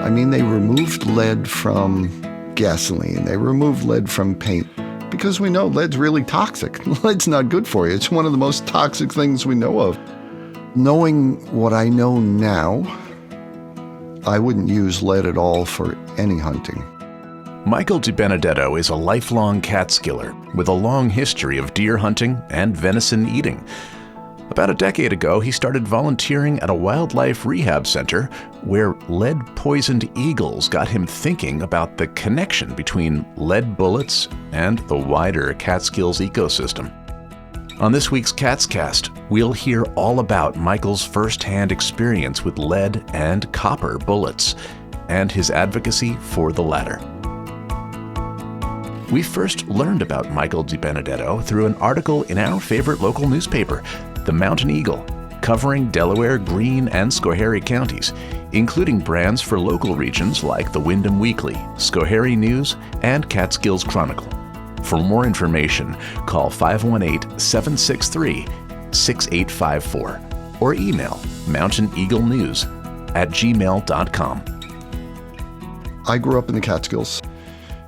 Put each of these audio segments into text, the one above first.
I mean, they removed lead from gasoline. They removed lead from paint because we know lead's really toxic. Lead's not good for you. It's one of the most toxic things we know of. Knowing what I know now, I wouldn't use lead at all for any hunting. Michael DiBenedetto is a lifelong Catskiller with a long history of deer hunting and venison eating. About a decade ago, he started volunteering at a wildlife rehab center where lead-poisoned eagles got him thinking about the connection between lead bullets and the wider Catskills ecosystem. On this week's Catscast, we'll hear all about Michael's first-hand experience with lead and copper bullets and his advocacy for the latter. We first learned about Michael DiBenedetto through an article in our favorite local newspaper, the Mountain Eagle, covering Delaware, Greene, and Schoharie counties, including brands for local regions like the Windham Weekly, Schoharie News, and Catskills Chronicle. For more information, call 518-763-6854 or email mountaineaglenews@gmail.com. I grew up in the Catskills,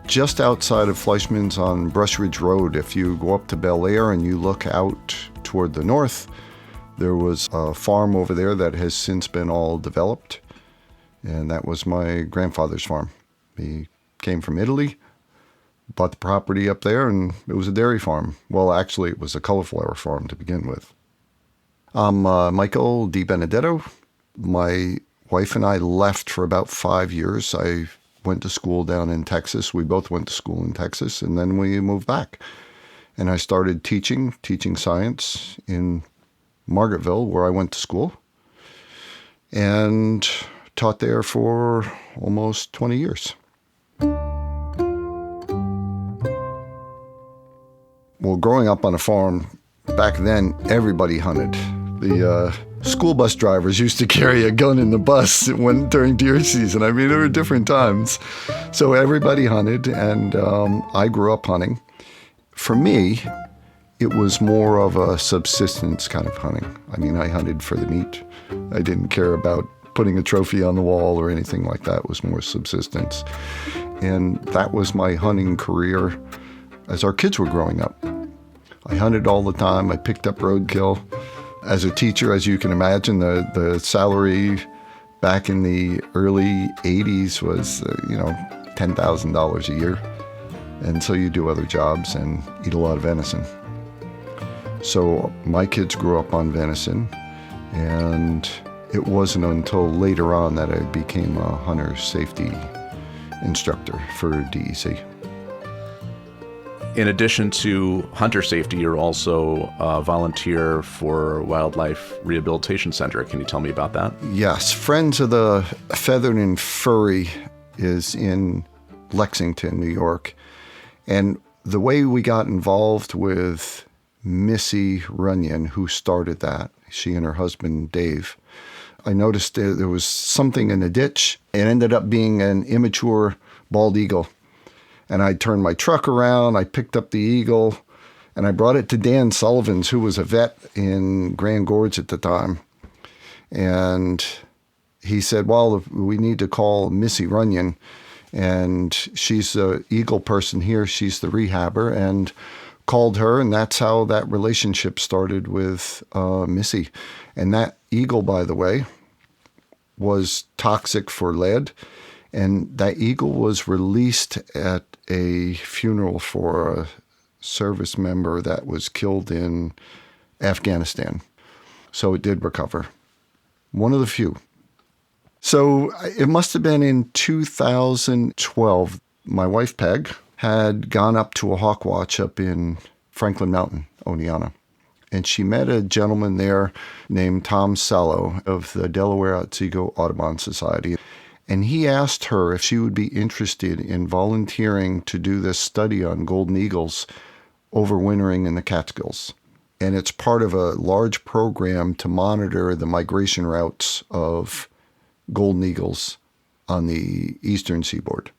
just outside of Fleischmann's on Brush Ridge Road. If you go up to Bel Air and you look out toward the north, there was a farm over there that has since been all developed, and that was my grandfather's farm. He came from Italy, bought the property up there, and it was a dairy farm. Well, actually, it was a cauliflower farm to begin with. I'm Michael DiBenedetto. My wife and I left for about 5 years. I went to school down in Texas. We both went to school in Texas, and then we moved back. And I started teaching science in Margaretville, where I went to school, and taught there for almost 20 years. Well, growing up on a farm, back then, everybody hunted. The school bus drivers used to carry a gun in the bus during deer season. I mean, there were different times. So everybody hunted, and I grew up hunting. For me, it was more of a subsistence kind of hunting. I mean, I hunted for the meat. I didn't care about putting a trophy on the wall or anything like that. It was more subsistence. And that was my hunting career as our kids were growing up. I hunted all the time. I picked up roadkill. As a teacher, as you can imagine, the salary back in the early 80s was, $10,000 a year. And so you do other jobs and eat a lot of venison. So my kids grew up on venison, and it wasn't until later on that I became a hunter safety instructor for DEC. In addition to hunter safety, you're also a volunteer for Wildlife Rehabilitation Center. Can you tell me about that? Yes. Friends of the Feathered and Furry is in Lexington, New York. And the way we got involved with Missy Runyon, who started that, she and her husband, Dave, I noticed there was something in the ditch. It ended up being an immature bald eagle. And I turned my truck around, I picked up the eagle, and I brought it to Dan Sullivan's, who was a vet in Grand Gorge at the time. And he said, well, we need to call Missy Runyon, and she's the eagle person here, she's the rehabber, and called her, and that's how that relationship started with Missy. And that eagle, by the way, was toxic for lead. And that eagle was released at a funeral for a service member that was killed in Afghanistan. So it did recover. One of the few. So it must have been in 2012. My wife, Peg, had gone up to a hawk watch up in Franklin Mountain, Oneonta. And she met a gentleman there named Tom Sallow of the Delaware Otsego Audubon Society. And he asked her if she would be interested in volunteering to do this study on golden eagles overwintering in the Catskills. And it's part of a large program to monitor the migration routes of golden eagles on the eastern seaboard.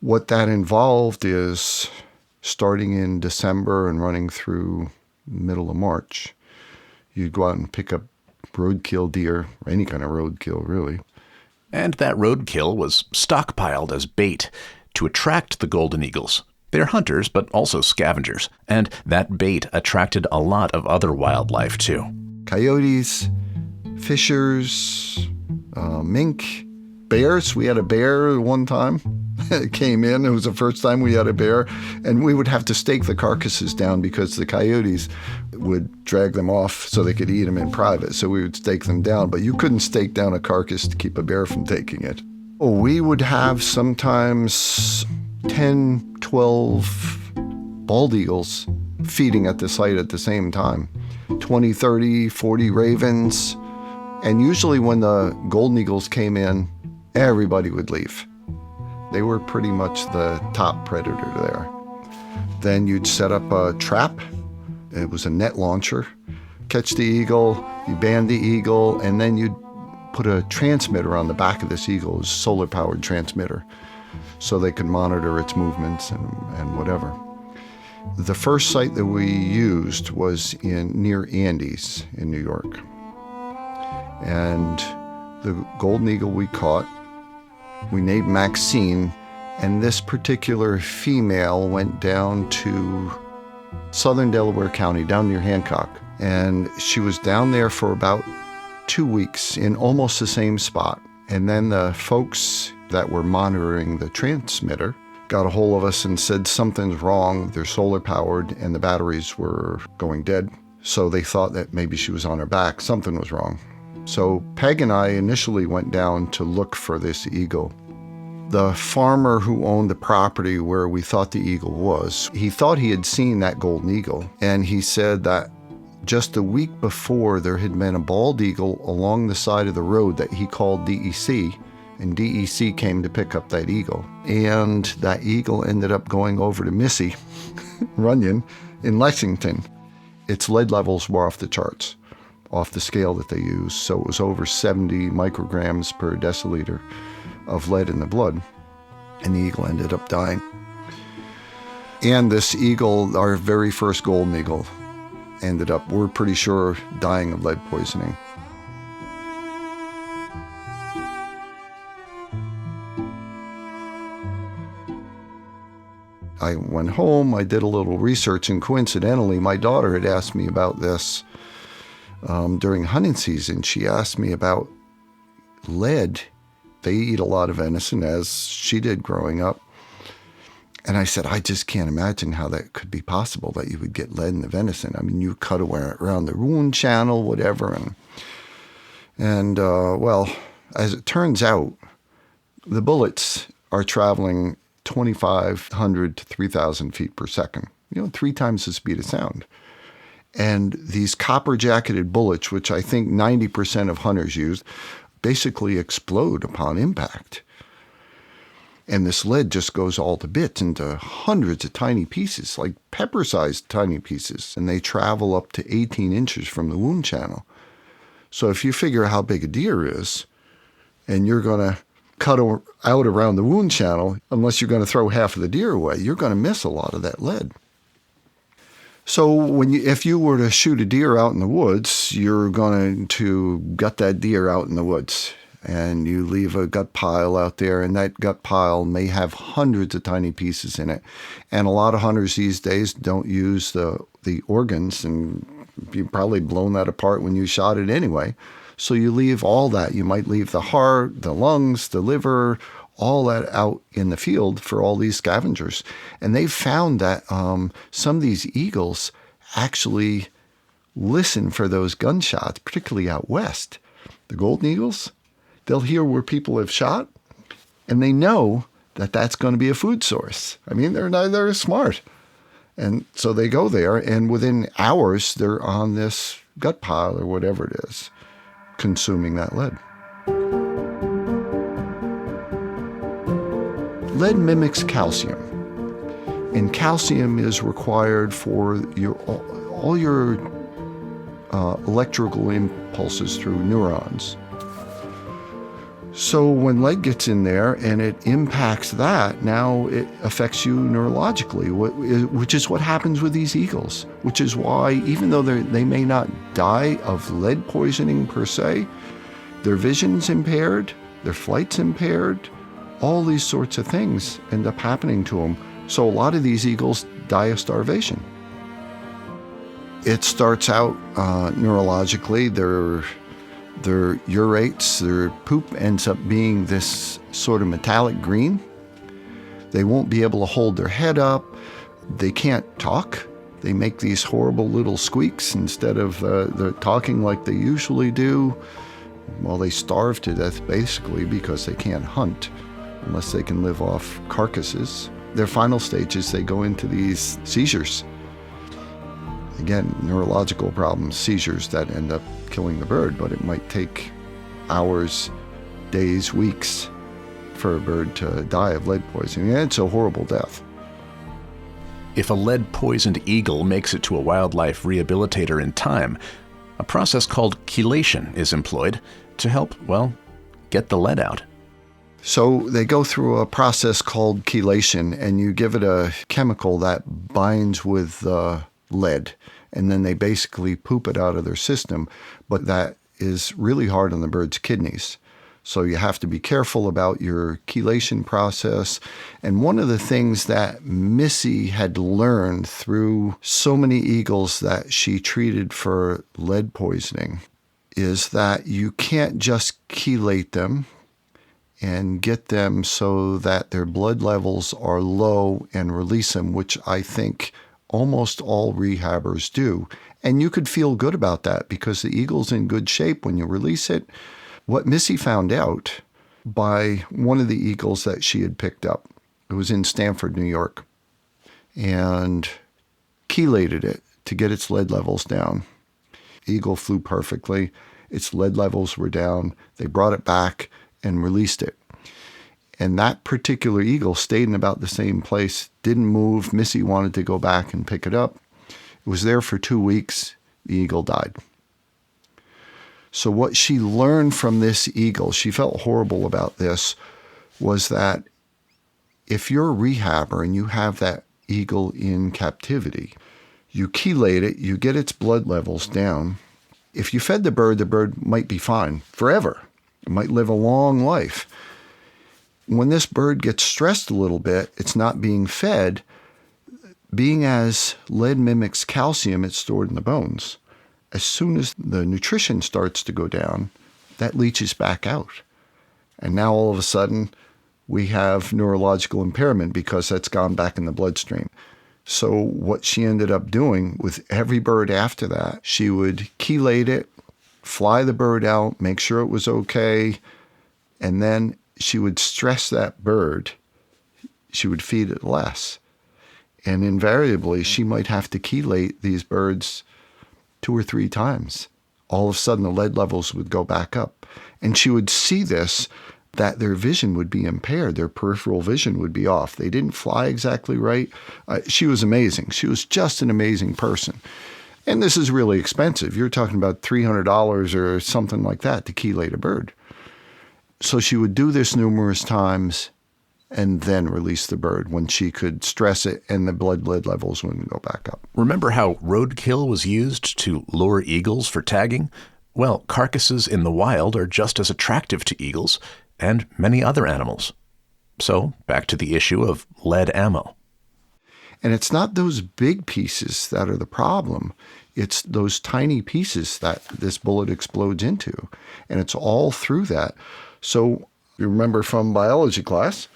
What that involved is starting in December and running through middle of March, you'd go out and pick up roadkill deer, or any kind of roadkill really. And that roadkill was stockpiled as bait to attract the golden eagles. They're hunters, but also scavengers, and that bait attracted a lot of other wildlife too. Coyotes, fishers, mink, bears. We had a bear one time. It came in. It was the first time we had a bear. And we would have to stake the carcasses down because the coyotes would drag them off so they could eat them in private. So we would stake them down. But you couldn't stake down a carcass to keep a bear from taking it. We would have sometimes 10, 12 bald eagles feeding at the site at the same time. 20, 30, 40 ravens. And usually when the golden eagles came in, everybody would leave. They were pretty much the top predator there. Then you'd set up a trap. It was a net launcher. Catch the eagle, you band the eagle, and then you'd put a transmitter on the back of this eagle, a solar-powered transmitter, so they could monitor its movements and whatever. The first site that we used was near Andes in New York. And the golden eagle we caught, we named Maxine, and this particular female went down to southern Delaware County, down near Hancock. And she was down there for about 2 weeks in almost the same spot. And then the folks that were monitoring the transmitter got a hold of us and said something's wrong. They're solar powered and the batteries were going dead. So they thought that maybe she was on her back. Something was wrong. So Peg and I initially went down to look for this eagle. The farmer who owned the property where we thought the eagle was, he thought he had seen that golden eagle. And he said that just a week before there had been a bald eagle along the side of the road that he called DEC. And DEC came to pick up that eagle. And that eagle ended up going over to Missy Runyon in Lexington. Its lead levels were off the charts, off the scale that they use. So it was over 70 micrograms per deciliter of lead in the blood. And the eagle ended up dying. And this eagle, our very first golden eagle, ended up, we're pretty sure, dying of lead poisoning. I went home, I did a little research, and coincidentally, my daughter had asked me about this during hunting season. She asked me about lead. They eat a lot of venison, as she did growing up. And I said, I just can't imagine how that could be possible, that you would get lead in the venison. I mean, you cut around the wound channel, whatever. And well, as it turns out, the bullets are traveling 2,500 to 3,000 feet per second, 3 times the speed of sound. And these copper-jacketed bullets, which I think 90% of hunters use, basically explode upon impact. And this lead just goes all to bits into hundreds of tiny pieces, like pepper-sized tiny pieces, and they travel up to 18 inches from the wound channel. So if you figure how big a deer is, and you're going to cut out around the wound channel, unless you're going to throw half of the deer away, you're going to miss a lot of that lead. So if you were to shoot a deer out in the woods, you're going to gut that deer out in the woods. And you leave a gut pile out there, and that gut pile may have hundreds of tiny pieces in it. And a lot of hunters these days don't use the organs, and you've probably blown that apart when you shot it anyway. So you leave all that. You might leave the heart, the lungs, the liver, all that out in the field for all these scavengers. And they've found that some of these eagles actually listen for those gunshots, particularly out west. The golden eagles, they'll hear where people have shot, and they know that that's going to be a food source. I mean, they're smart. And so they go there, and within hours, they're on this gut pile or whatever it is, consuming that lead. Lead mimics calcium, and calcium is required for all your electrical impulses through neurons. So when lead gets in there and it impacts that, now it affects you neurologically, which is what happens with these eagles, which is why even though they may not die of lead poisoning per se, their vision's impaired, their flight's impaired. All these sorts of things end up happening to them. So a lot of these eagles die of starvation. It starts out neurologically. Their urates, their poop ends up being this sort of metallic green. They won't be able to hold their head up. They can't talk. They make these horrible little squeaks instead of they're talking like they usually do. Well, they starve to death basically because they can't hunt unless they can live off carcasses. Their final stages, they go into these seizures. Again, neurological problems, seizures that end up killing the bird, but it might take hours, days, weeks for a bird to die of lead poisoning. And it's a horrible death. If a lead-poisoned eagle makes it to a wildlife rehabilitator in time, a process called chelation is employed to help, well, get the lead out. So they go through a process called chelation, and you give it a chemical that binds with lead, and then they basically poop it out of their system. But that is really hard on the bird's kidneys. So you have to be careful about your chelation process. And one of the things that Missy had learned through so many eagles that she treated for lead poisoning is that you can't just chelate them and get them so that their blood levels are low and release them, which I think almost all rehabbers do. And you could feel good about that because the eagle's in good shape when you release it. What Missy found out by one of the eagles that she had picked up, it was in Stamford, New York, and chelated it to get its lead levels down. The eagle flew perfectly. Its lead levels were down. They brought it back and released it. And that particular eagle stayed in about the same place, didn't move. Missy wanted to go back and pick it up. It was there for 2 weeks. The eagle died. So what she learned from this eagle, she felt horrible about this, was that if you're a rehabber and you have that eagle in captivity, you chelate it, you get its blood levels down. If you fed the bird might be fine forever. It might live a long life. When this bird gets stressed a little bit, it's not being fed. Being as lead mimics calcium, it's stored in the bones. As soon as the nutrition starts to go down, that leaches back out. And now all of a sudden, we have neurological impairment because that's gone back in the bloodstream. So what she ended up doing with every bird after that, she would chelate it, fly the bird out, make sure it was okay, and then she would stress that bird. She would feed it less. And invariably, she might have to chelate these birds 2 or 3 times. All of a sudden, the lead levels would go back up. And she would see this, that their vision would be impaired. Their peripheral vision would be off. They didn't fly exactly right. She was amazing. She was just an amazing person. And this is really expensive. You're talking about $300 or something like that to chelate a bird. So she would do this numerous times and then release the bird when she could stress it and the blood lead levels wouldn't go back up. Remember how roadkill was used to lure eagles for tagging? Well, carcasses in the wild are just as attractive to eagles and many other animals. So back to the issue of lead ammo. And it's not those big pieces that are the problem. It's those tiny pieces that this bullet explodes into. And it's all through that. So you remember from biology class,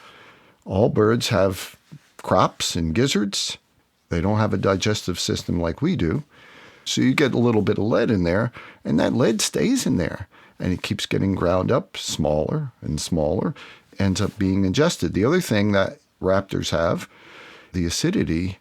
all birds have crops and gizzards. They don't have a digestive system like we do. So you get a little bit of lead in there, and that lead stays in there. And it keeps getting ground up smaller and smaller, ends up being ingested. The other thing that raptors have, the acidity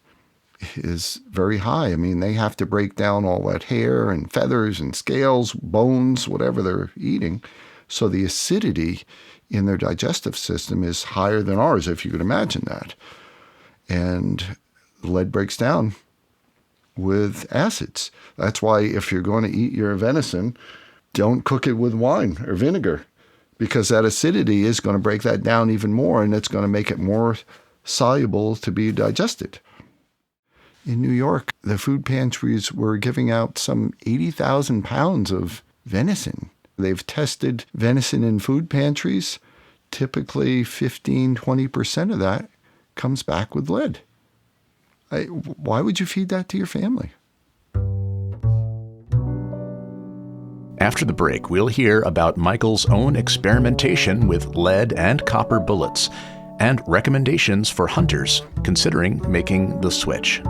is very high. I mean, they have to break down all that hair and feathers and scales, bones, whatever they're eating. So the acidity in their digestive system is higher than ours, if you could imagine that. And lead breaks down with acids. That's why if you're going to eat your venison, don't cook it with wine or vinegar, because that acidity is going to break that down even more, and it's going to make it more soluble to be digested. In New York, the food pantries were giving out some 80,000 pounds of venison. They've tested venison in food pantries. Typically 15-20% of that comes back with lead. Why would you feed that to your family? After the break, we'll hear about Michael's own experimentation with lead and copper bullets and recommendations for hunters considering making the switch.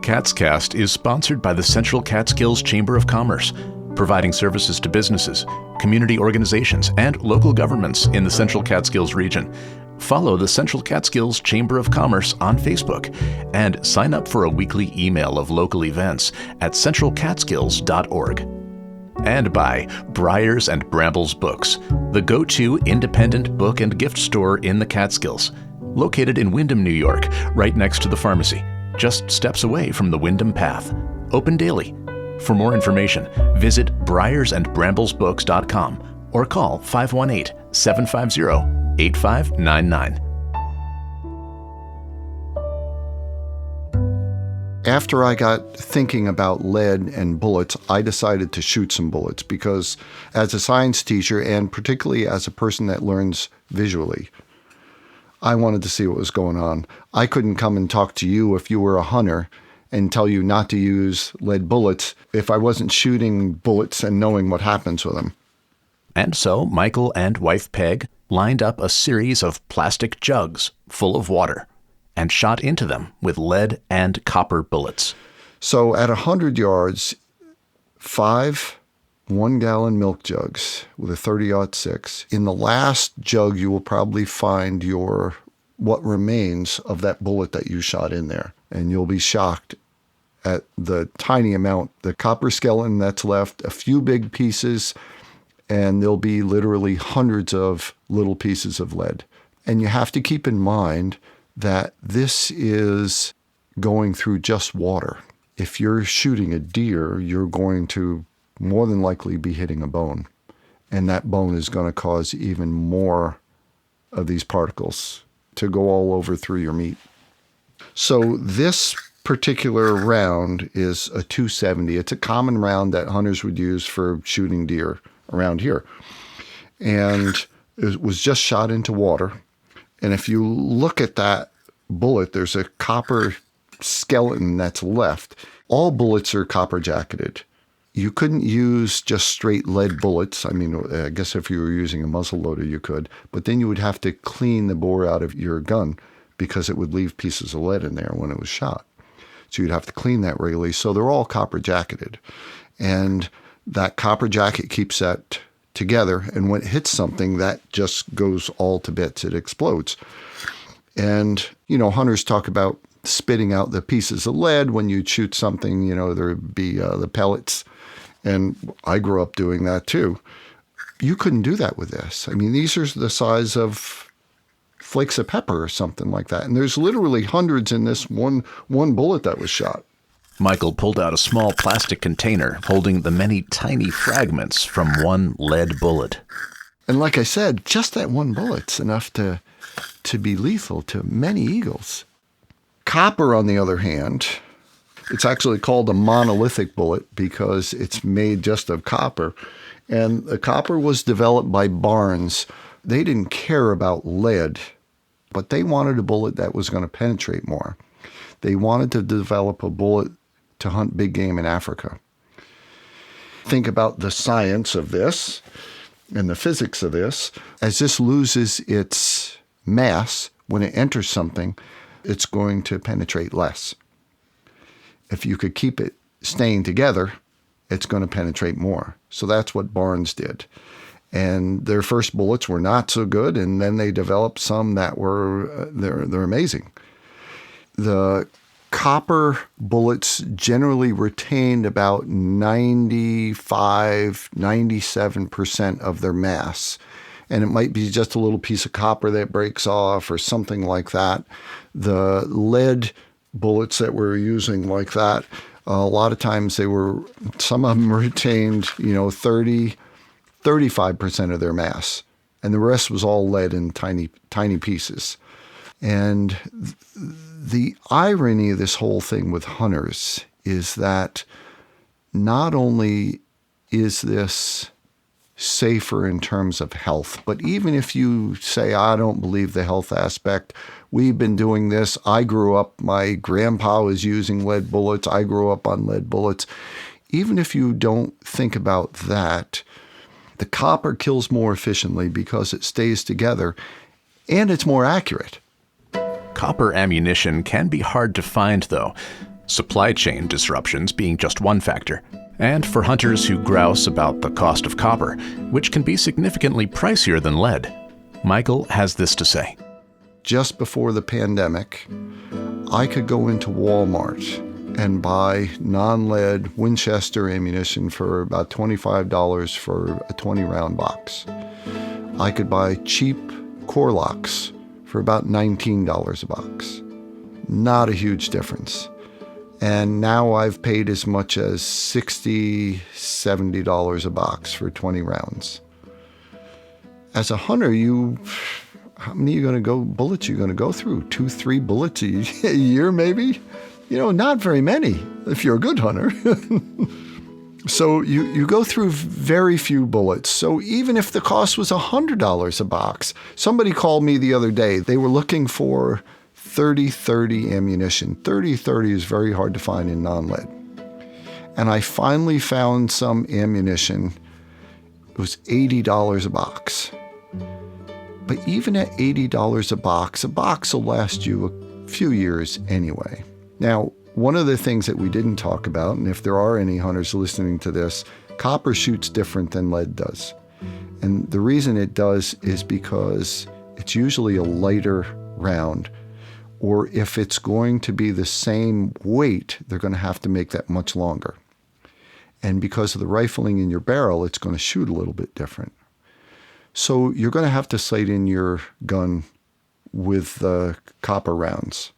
Catscast is sponsored by the Central Catskills Chamber of Commerce, providing services to businesses, community organizations, and local governments in the Central Catskills region. Follow the Central Catskills Chamber of Commerce on Facebook and sign up for a weekly email of local events at centralcatskills.org. And by Briars and Brambles Books, the go-to independent book and gift store in the Catskills, located in Windham, New York, right next to the pharmacy, just steps away from the Windham Path. Open daily. For more information, visit briarsandbramblesbooks.com or call 518-750-8599. After I got thinking about lead and bullets, I decided to shoot some bullets because as a science teacher, and particularly as a person that learns visually, I wanted to see what was going on. I couldn't come and talk to you if you were a hunter and tell you not to use lead bullets if I wasn't shooting bullets and knowing what happens with them. And so Michael and wife Peg lined up a series of plastic jugs full of water and shot into them with lead and copper bullets. So at 100 yards, 5 1-gallon milk jugs with a 30-06. In the last jug, you will probably find what remains of that bullet that you shot in there. And you'll be shocked at the tiny amount, the copper skeleton that's left, a few big pieces, and there'll be literally hundreds of little pieces of lead. And you have to keep in mind that this is going through just water. If you're shooting a deer, you're going to more than likely be hitting a bone. And that bone is going to cause even more of these particles to go all over through your meat. So this particular round is a 270. It's a common round that hunters would use for shooting deer around here. And it was just shot into water. And if you look at that bullet, there's a copper skeleton that's left. All bullets are copper jacketed. You couldn't use just straight lead bullets. I mean, I guess if you were using a muzzle loader, you could. But then you would have to clean the bore out of your gun because it would leave pieces of lead in there when it was shot. So you'd have to clean that regularly. So they're all copper jacketed. And that copper jacket keeps that together. And when it hits something, that just goes all to bits. It explodes. And, hunters talk about spitting out the pieces of lead when you shoot something, there'd be the pellets. And I grew up doing that too. You couldn't do that with this. I mean, these are the size of flakes of pepper or something like that. And there's literally hundreds in this one bullet that was shot. Michael pulled out a small plastic container holding the many tiny fragments from one lead bullet. And like I said, just that one bullet's enough to be lethal to many eagles. Copper, on the other hand, it's actually called a monolithic bullet because it's made just of copper. And the copper was developed by Barnes. They didn't care about lead, but they wanted a bullet that was going to penetrate more. They wanted to develop a bullet to hunt big game in Africa. Think about the science of this and the physics of this. As this loses its mass, when it enters something, it's going to penetrate less. If you could keep it staying together, it's going to penetrate more. So that's what Barnes did. And their first bullets were not so good, and then they developed some that were, they're amazing. The copper bullets generally retained about 97% of their mass. And it might be just a little piece of copper that breaks off or something like that. The lead bullets that we're using like that, a lot of times some of them retained, 35% of their mass. And the rest was all lead in tiny, tiny pieces. And the irony of this whole thing with hunters is that not only is this safer in terms of health. But even if you say, I don't believe the health aspect, we've been doing this. I grew up, my grandpa was using lead bullets. I grew up on lead bullets. Even if you don't think about that, the copper kills more efficiently because it stays together and it's more accurate. Copper ammunition can be hard to find, though, supply chain disruptions being just one factor. And for hunters who grouse about the cost of copper, which can be significantly pricier than lead, Michael has this to say. Just before the pandemic, I could go into Walmart and buy non-lead Winchester ammunition for about $25 for a 20-round box. I could buy cheap Corlocks for about $19 a box. Not a huge difference. And now I've paid as much as $60, $70 a box for 20 rounds. As a hunter, how many bullets are you going to go through? 2, 3 bullets a year, maybe? Not very many if you're a good hunter. So you go through very few bullets. So even if the cost was $100 a box, somebody called me the other day. They were looking for 30-30 ammunition. 30-30 is very hard to find in non-lead. And I finally found some ammunition. It was $80 a box. But even at $80 a box will last you a few years anyway. Now, one of the things that we didn't talk about, and if there are any hunters listening to this, copper shoots different than lead does. And the reason it does is because it's usually a lighter round. Or if it's going to be the same weight, they're going to have to make that much longer. And because of the rifling in your barrel, it's going to shoot a little bit different. So you're going to have to sight in your gun with the copper rounds.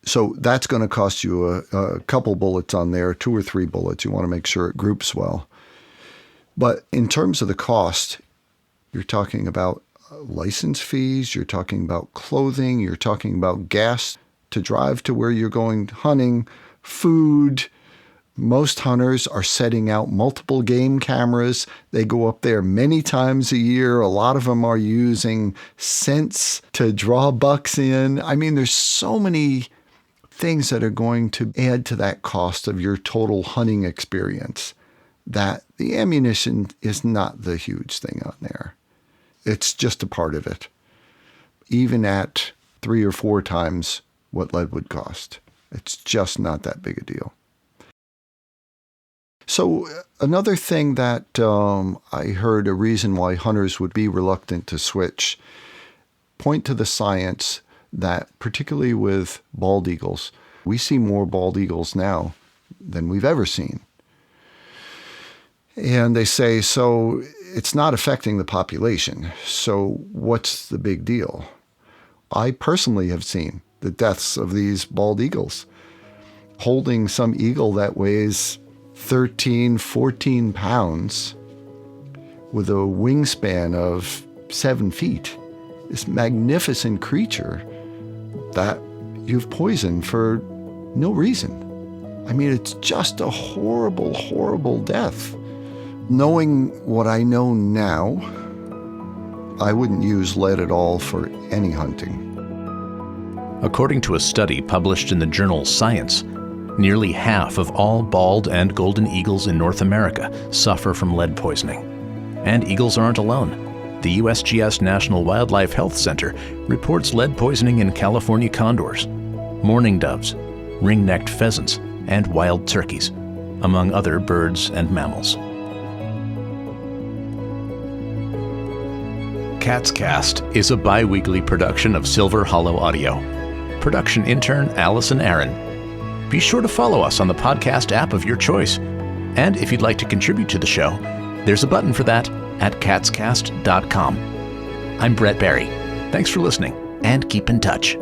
So that's going to cost you a couple bullets on there, 2 or 3 bullets. You want to make sure it groups well. But in terms of the cost, you're talking about license fees, you're talking about clothing, you're talking about gas to drive to where you're going hunting, food. Most hunters are setting out multiple game cameras. They go up there many times a year. A lot of them are using scents to draw bucks in. I mean, there's so many things that are going to add to that cost of your total hunting experience that the ammunition is not the huge thing on there. It's just a part of it, even at 3 or 4 times what lead would cost. It's just not that big a deal. So another thing that I heard a reason why hunters would be reluctant to switch, point to the science that particularly with bald eagles, we see more bald eagles now than we've ever seen. And they say, so it's not affecting the population. So what's the big deal? I personally have seen the deaths of these bald eagles. Holding some eagle that weighs 13, 14 pounds with a wingspan of 7 feet, this magnificent creature that you've poisoned for no reason. I mean, it's just a horrible, horrible death. Knowing what I know now, I wouldn't use lead at all for any hunting. According to a study published in the journal Science, nearly half of all bald and golden eagles in North America suffer from lead poisoning. And eagles aren't alone. The USGS National Wildlife Health Center reports lead poisoning in California condors, mourning doves, ring-necked pheasants, and wild turkeys, among other birds and mammals. Catscast is a bi-weekly production of Silver Hollow Audio. Production intern Allison Aaron. Be sure to follow us on the podcast app of your choice. And if you'd like to contribute to the show, there's a button for that at catscast.com. I'm Brett Barry. Thanks for listening, and keep in touch.